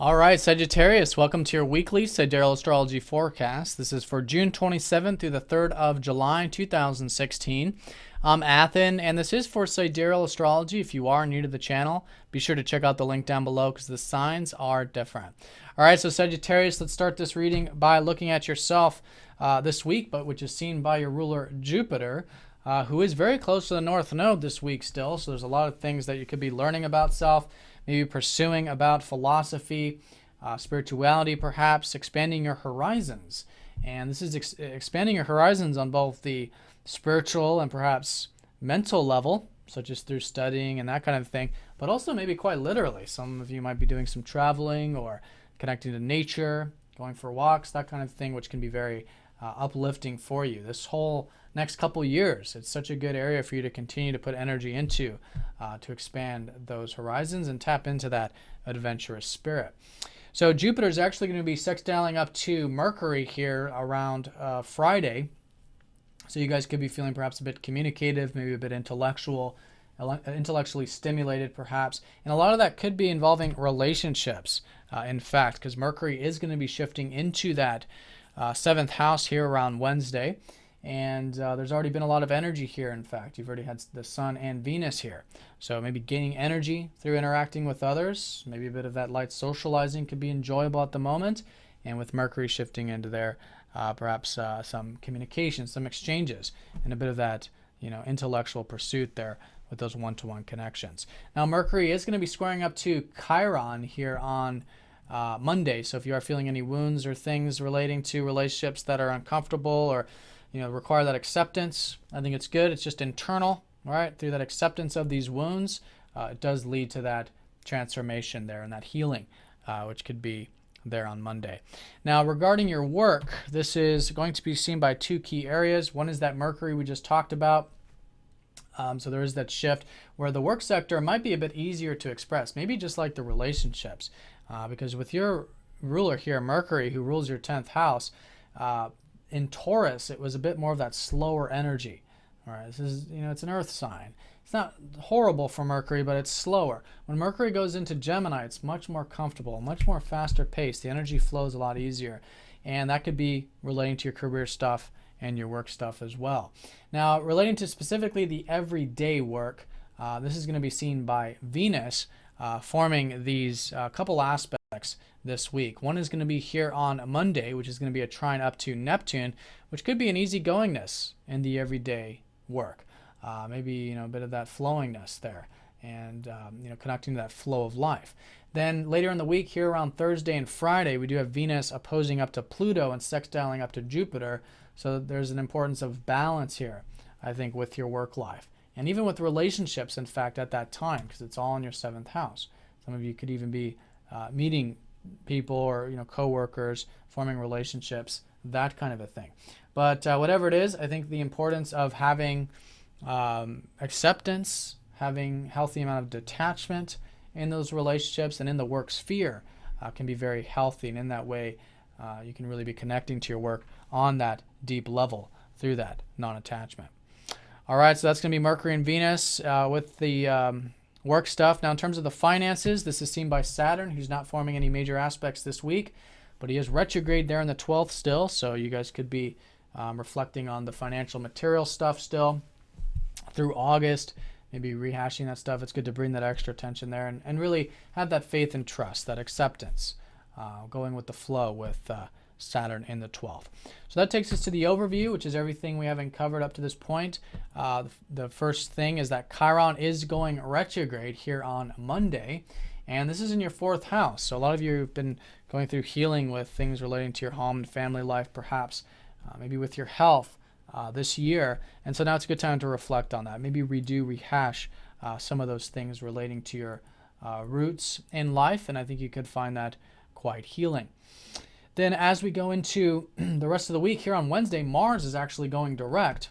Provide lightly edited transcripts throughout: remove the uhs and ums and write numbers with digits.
All right, Sagittarius, welcome to your weekly Sidereal Astrology forecast. This is for June 27th through the 3rd of July, 2016. I'm Athen, and this is for Sidereal Astrology. If you are new to the channel, be sure to check out the link down below because the signs are different. All right, so Sagittarius, let's start this reading by looking at yourself this week, but which is seen by your ruler Jupiter, who is very close to the North Node this week still. So there's a lot of things that you could be learning about self, maybe pursuing about philosophy, spirituality perhaps, expanding your horizons. And this is expanding your horizons on both the spiritual and perhaps mental level, such as through studying and that kind of thing, but also maybe quite literally. Some of you might be doing some traveling or connecting to nature, going for walks, that kind of thing, which can be very uplifting for you. This whole next couple years, it's such a good area for you to continue to put energy into to expand those horizons and tap into that adventurous spirit. So Jupiter is actually going to be sextiling up to Mercury here around Friday. So you guys could be feeling perhaps a bit communicative, maybe a bit intellectually stimulated perhaps. And a lot of that could be involving relationships, in fact, because Mercury is going to be shifting into that 7th house here around Wednesday. And there's already been a lot of energy here, in fact. You've already had the Sun and Venus here. So maybe gaining energy through interacting with others. Maybe a bit of that light socializing could be enjoyable at the moment. And with Mercury shifting into there, perhaps some communication, some exchanges, and a bit of that, intellectual pursuit there with those one-to-one connections. Now, Mercury is going to be squaring up to Chiron here on Monday. So if you are feeling any wounds or things relating to relationships that are uncomfortable or require that acceptance, I think it's good. It's just internal, all right? Through that acceptance of these wounds, it does lead to that transformation there and that healing, which could be there on Monday. Now, regarding your work, this is going to be seen by two key areas. One is that Mercury we just talked about. So there is that shift where the work sector might be a bit easier to express, maybe just like the relationships, because with your ruler here, Mercury, who rules your 10th house, in Taurus, it was a bit more of that slower energy. All right, this is, it's an earth sign. It's not horrible for Mercury, but it's slower. When Mercury goes into Gemini, it's much more comfortable, much more faster paced. The energy flows a lot easier. And that could be relating to your career stuff and your work stuff as well. Now, relating to specifically the everyday work, this is going to be seen by Venus forming these couple aspects this week. One is going to be here on Monday, which is going to be a trine up to Neptune, which could be an easygoingness in the everyday work. Maybe a bit of that flowingness there, and connecting to that flow of life. Then later in the week, here around Thursday and Friday, we do have Venus opposing up to Pluto and sextiling up to Jupiter. So there's an importance of balance here, I think, with your work life. And even with relationships, in fact, at that time, because it's all in your 7th house. Some of you could even be meeting people or co-workers, forming relationships, that kind of a thing. But whatever it is, I think the importance of having acceptance, having healthy amount of detachment in those relationships and in the work sphere can be very healthy. And in that way, you can really be connecting to your work on that deep level through that non-attachment. All right, so that's going to be Mercury and Venus with the work stuff. Now, in terms of the finances, this is seen by Saturn, who's not forming any major aspects this week, but he is retrograde there in the 12th still, so you guys could be reflecting on the financial material stuff still through August, maybe rehashing that stuff. It's good to bring that extra attention there and really have that faith and trust, that acceptance, going with the flow with Saturn in the 12th. So that takes us to the overview, which is everything we haven't covered up to this point. The first thing is that Chiron is going retrograde here on Monday, and this is in your 4th house. So a lot of you have been going through healing with things relating to your home and family life, perhaps, maybe with your health this year. And so now it's a good time to reflect on that. Maybe rehash some of those things relating to your roots in life, and I think you could find that quite healing. Then as we go into the rest of the week here on Wednesday, Mars is actually going direct,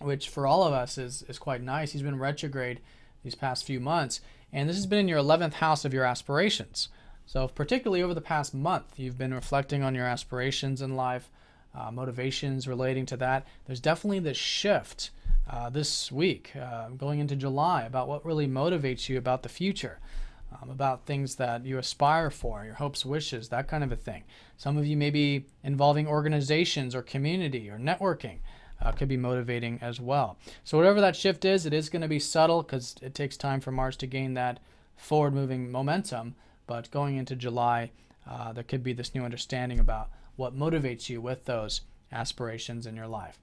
which for all of us is quite nice. He's been retrograde these past few months, and this has been in your 11th house of your aspirations. So particularly over the past month, you've been reflecting on your aspirations in life, motivations relating to that. There's definitely this shift this week, going into July, about what really motivates you about the future. about things that you aspire for, your hopes, wishes, that kind of a thing. Some of you may be involving organizations or community or networking. Could be motivating as well. So whatever that shift is, it is going to be subtle because it takes time for Mars to gain that forward moving momentum. But going into July, there could be this new understanding about what motivates you with those aspirations in your life.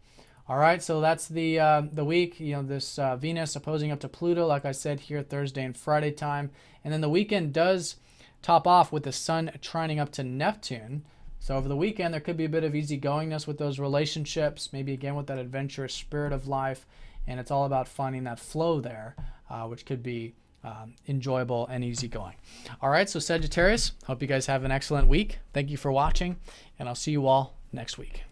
All right, so that's the week. This Venus opposing up to Pluto, like I said, here Thursday and Friday time. And then the weekend does top off with the Sun trining up to Neptune. So over the weekend, there could be a bit of easygoingness with those relationships, maybe again with that adventurous spirit of life. And it's all about finding that flow there, which could be enjoyable and easygoing. All right, so Sagittarius, hope you guys have an excellent week. Thank you for watching, and I'll see you all next week.